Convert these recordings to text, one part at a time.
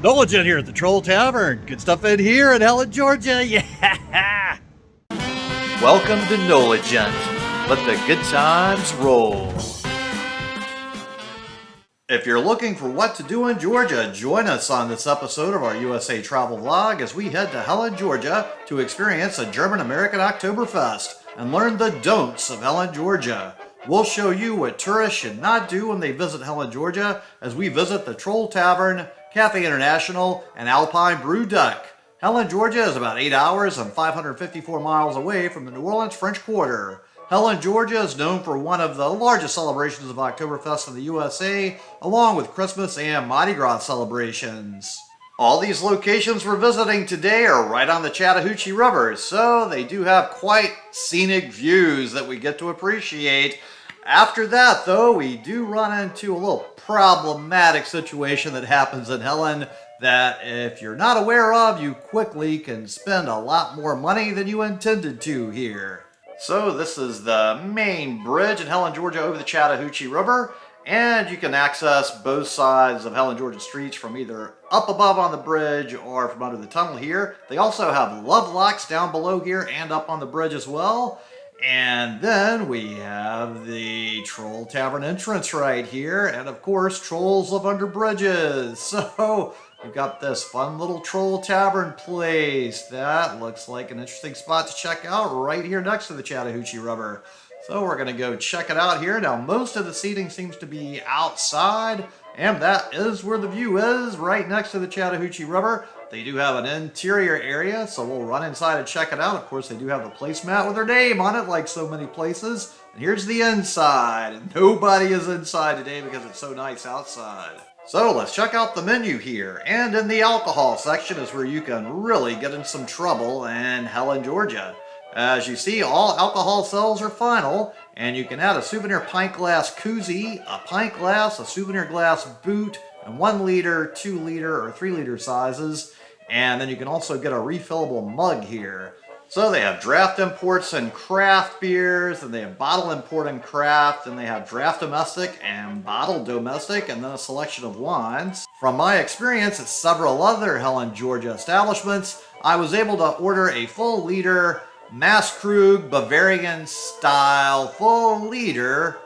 NOLA Gent here at the Troll Tavern. Good stuff in here in Helen, Georgia. Yeah! Welcome to NOLA Gent. Let the good times roll. If you're looking for what to do in Georgia, join us on this episode of our USA travel vlog as we head to Helen, Georgia to experience a German American Oktoberfest and learn the don'ts of Helen, Georgia. We'll show you what tourists should not do when they visit Helen, Georgia as we visit the Troll Tavern, Café International, and Alpine Brew. Helen, Georgia is about 8 hours and 554 miles away from the New Orleans French Quarter. Helen, Georgia is known for one of the largest celebrations of Oktoberfest in the USA, along with Christmas and Mardi Gras celebrations. All these locations we're visiting today are right on the Chattahoochee River, so they do have quite scenic views that we get to appreciate. After that, though, we do run into a little problematic situation that happens in Helen that if you're not aware of, you quickly can spend a lot more money than you intended to here. So this is the main bridge in Helen, Georgia over the Chattahoochee River, and you can access both sides of Helen, Georgia streets from either up above on the bridge or from under the tunnel here. They also have love locks down below here and up on the bridge as well. And then we have the Troll Tavern entrance right here, and of course, trolls live under bridges. So we've got this fun little Troll Tavern place that looks like an interesting spot to check out right here next to the Chattahoochee River. So we're going to go check it out here. Now, most of the seating seems to be outside, and that is where the view is, right next to the Chattahoochee River. They do have an interior area, so we'll run inside and check it out. Of course, they do have the placemat with their name on it, like so many places. And here's the inside. And nobody is inside today because it's so nice outside. So let's check out the menu here. And in the alcohol section is where you can really get in some trouble in Helen, Georgia. As you see, all alcohol sales are final, and you can add a souvenir pint glass koozie, a pint glass, a souvenir glass boot, and 1 liter, 2 liter, or 3 liter sizes. And then you can also get a refillable mug here. So they have draft imports and craft beers, and they have bottle import and craft, and they have draft domestic and bottle domestic, and then a selection of wines. From my experience at several other Helen, Georgia establishments, I was able to order a full liter Maßkrug Bavarian style full liter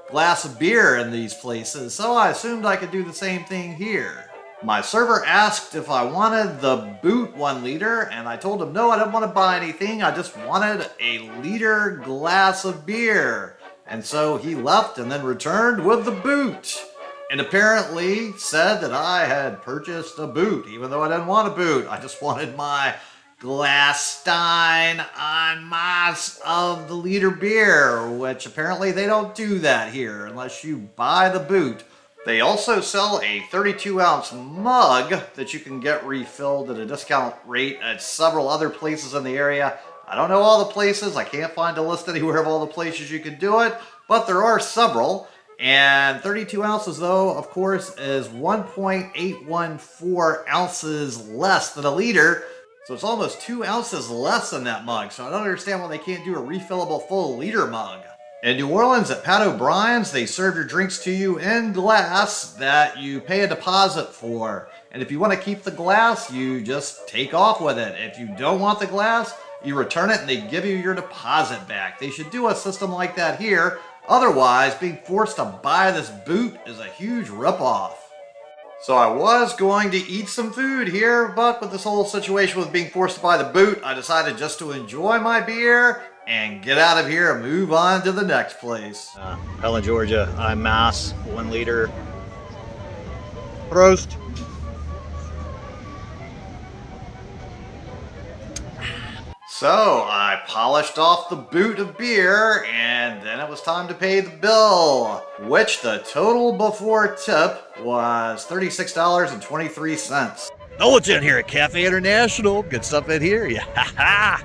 glass of beer in these places, so I assumed I could do the same thing here. My server asked if I wanted the boot 1 liter, and I told him no, I didn't want to buy anything, I just wanted a liter glass of beer. And so he left and then returned with the boot, and apparently said that I had purchased a boot, even though I didn't want a boot. I just wanted my glass stein en masse of the liter beer, which apparently they don't do that here unless you buy the boot. They also sell a 32-ounce mug that you can get refilled at a discount rate at several other places in the area. I don't know all the places. I can't find a list anywhere of all the places you can do it, but there are several. And 32 ounces, though, of course, is 1.814 ounces less than a liter. So it's almost 2 ounces less than that mug. So I don't understand why they can't do a refillable full liter mug. In New Orleans at Pat O'Brien's, they serve your drinks to you in glass that you pay a deposit for. And if you want to keep the glass, you just take off with it. If you don't want the glass, you return it and they give you your deposit back. They should do a system like that here. Otherwise, being forced to buy this boot is a huge ripoff. So I was going to eat some food here, but with this whole situation with being forced to buy the boot, I decided just to enjoy my beer and get out of here and move on to the next place. Helen, Georgia, en masse, 1 liter. Prost. So I polished off the boot of beer, and then it was time to pay the bill, which the total before tip was $36.23. NOLA Gent here at Café International. Good stuff in here. Yeah.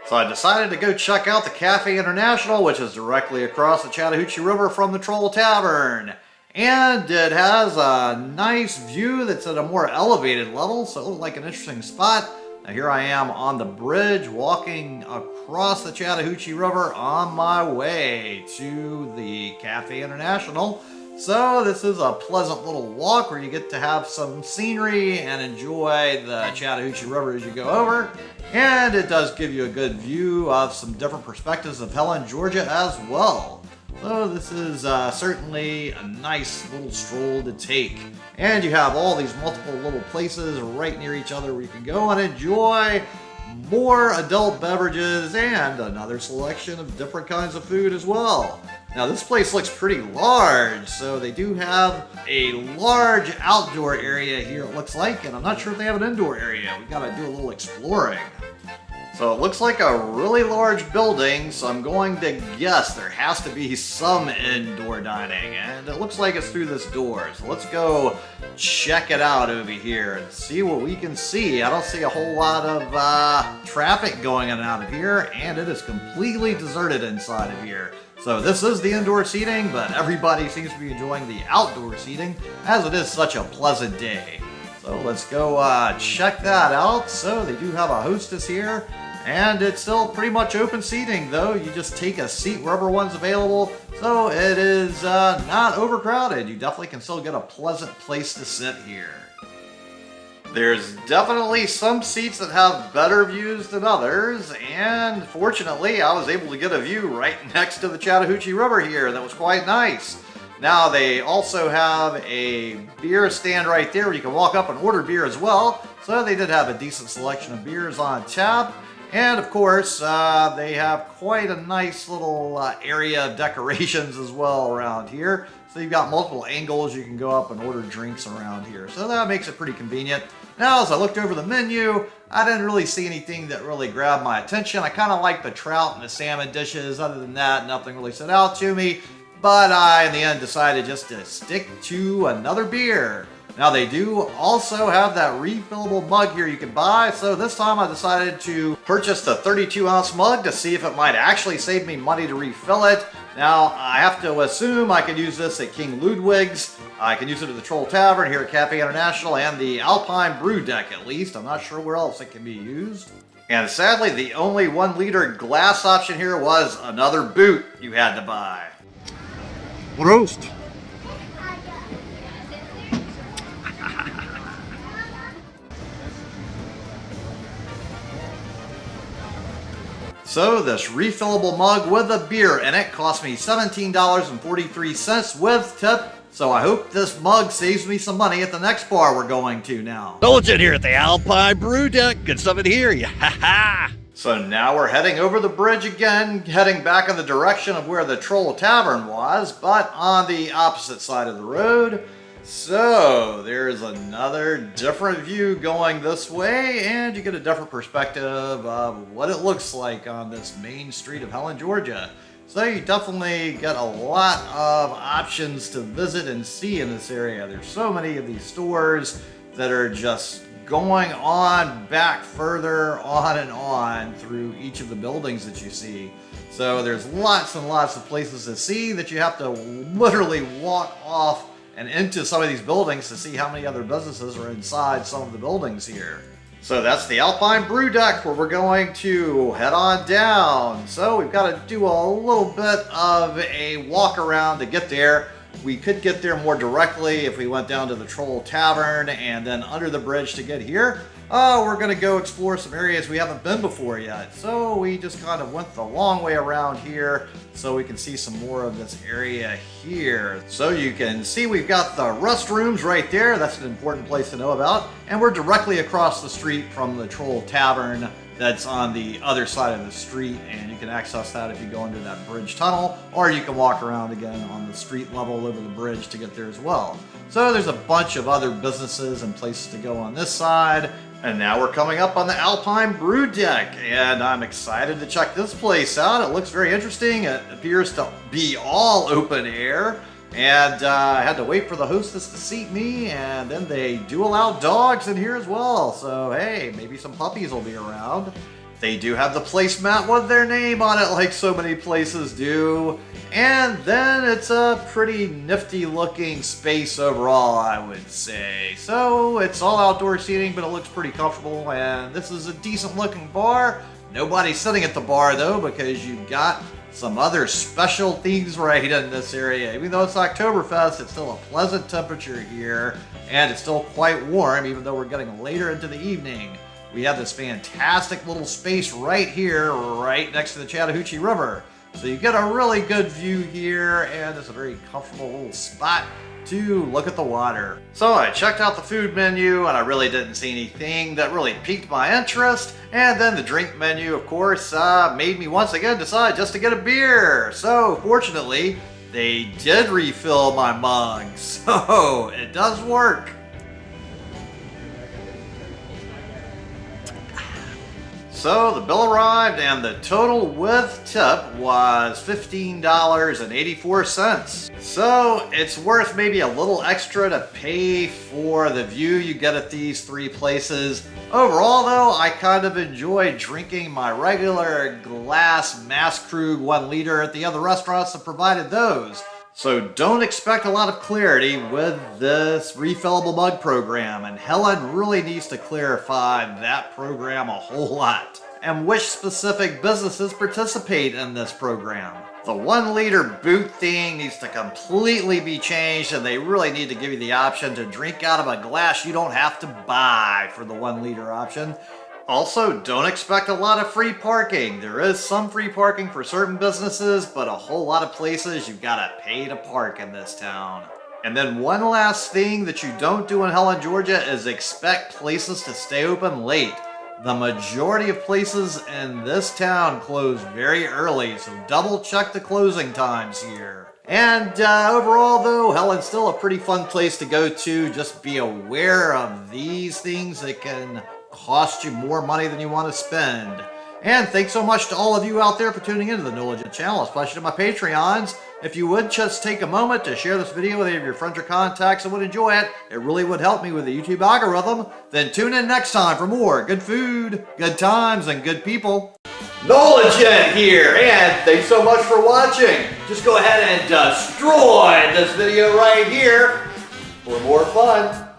So I decided to go check out the Café International, which is directly across the Chattahoochee River from the Troll Tavern. And it has a nice view that's at a more elevated level, so it looked like an interesting spot. Now here I am on the bridge walking across the Chattahoochee River on my way to the Café International. So this is a pleasant little walk where you get to have some scenery and enjoy the Chattahoochee River as you go over. And it does give you a good view of some different perspectives of Helen, Georgia as well. So this is certainly a nice little stroll to take. And you have all these multiple little places right near each other where you can go and enjoy more adult beverages and another selection of different kinds of food as well. Now this place looks pretty large, so they do have a large outdoor area here it looks like, and I'm not sure if they have an indoor area. We gotta do a little exploring. So it looks like a really large building, so I'm going to guess there has to be some indoor dining, and it looks like it's through this door. So let's go check it out over here and see what we can see. I don't see a whole lot of traffic going in and out of here, and it is completely deserted inside of here. So this is the indoor seating, but everybody seems to be enjoying the outdoor seating as it is such a pleasant day. So let's go check that out. So they do have a hostess here, and it's still pretty much open seating though. You just take a seat wherever one's available. So it is not overcrowded. You definitely can still get a pleasant place to sit here. There's definitely some seats that have better views than others, and fortunately I was able to get a view right next to the Chattahoochee River here. That was quite nice. Now they also have a beer stand right there where you can walk up and order beer as well. So they did have a decent selection of beers on tap. And of course, they have quite a nice little area of decorations as well around here. So you've got multiple angles you can go up and order drinks around here. So that makes it pretty convenient. Now, as I looked over the menu, I didn't really see anything that really grabbed my attention. I kind of like the trout and the salmon dishes. Other than that, nothing really stood out to me. But I, in the end, decided just to stick to another beer. Now, they do also have that refillable mug here you can buy. So this time I decided to purchase the 32-ounce mug to see if it might actually save me money to refill it. Now, I have to assume I can use this at King Ludwig's. I can use it at the Troll Tavern here at Café International and the Alpine Brew deck at least. I'm not sure where else it can be used. And sadly, the only 1-liter glass option here was another boot you had to buy. Prost! So this refillable mug with a beer in it cost me $17.43 with tip. So I hope this mug saves me some money at the next bar we're going to now. NOLA Gent here at the Alpine Brew deck. Good stuff in here. Yeah. So now we're heading over the bridge again, heading back in the direction of where the Troll Tavern was, but on the opposite side of the road. So there's another different view going this way, and you get a different perspective of what it looks like on this main street of Helen, Georgia. So you definitely get a lot of options to visit and see in this area. There's so many of these stores that are just going on back further on and on through each of the buildings that you see. So there's lots and lots of places to see that you have to literally walk off and into some of these buildings to see how many other businesses are inside some of the buildings here. So that's the Alpine Brew deck where we're going to head on down. So we've got to do a little bit of a walk around to get there. We could get there more directly if we went down to the Troll Tavern and then under the bridge to get here. We're going to go explore some areas we haven't been before yet. So we just kind of went the long way around here so we can see some more of this area here. So you can see we've got the restrooms right there. That's an important place to know about. And we're directly across the street from the Troll Tavern that's on the other side of the street, and you can access that if you go into that bridge tunnel, or you can walk around again on the street level over the bridge to get there as well. So there's a bunch of other businesses and places to go on this side. And now we're coming up on the Alpine Brew deck, and I'm excited to check this place out. It looks very interesting. It appears to be all open air, and I had to wait for the hostess to seat me, and then they do allow dogs in here as well. So hey, maybe some puppies will be around. They do have the placemat with their name on it like so many places do. And then it's a pretty nifty looking space overall, I would say. So it's all outdoor seating, but it looks pretty comfortable, and this is a decent looking bar. Nobody's sitting at the bar though, because you've got some other special things right in this area. Even though it's Oktoberfest, it's still a pleasant temperature here, and it's still quite warm, even though we're getting later into the evening. We have this fantastic little space right here, right next to the Chattahoochee River. So you get a really good view here, and it's a very comfortable little spot to look at the water. So I checked out the food menu, and I really didn't see anything that really piqued my interest. And then the drink menu, of course, made me once again decide just to get a beer. So fortunately, they did refill my mug, so it does work. So the bill arrived, and the total with tip was $15.84. So it's worth maybe a little extra to pay for the view you get at these three places. Overall though, I kind of enjoyed drinking my regular glass Masskrug 1 liter at the other restaurants that provided those. So don't expect a lot of clarity with this refillable mug program, and Helen really needs to clarify that program a whole lot, and which specific businesses participate in this program. The 1 liter boot thing needs to completely be changed, and they really need to give you the option to drink out of a glass you don't have to buy for the 1 liter option. Also, don't expect a lot of free parking. There is some free parking for certain businesses, but a whole lot of places you've got to pay to park in this town. And then one last thing that you don't do in Helen, Georgia is expect places to stay open late. The majority of places in this town close very early, so double check the closing times here. And overall though, Helen's still a pretty fun place to go to. Just be aware of these things that can cost you more money than you want to spend. And thanks so much to all of you out there for tuning into the NOLA Gent Channel, especially to my Patreons. If you would just take a moment to share this video with any of your friends or contacts that would enjoy it, it really would help me with the YouTube algorithm. Then tune in next time for more good food, good times, and good people. NOLA Gent here, and thanks so much for watching. Just go ahead and destroy this video right here for more fun.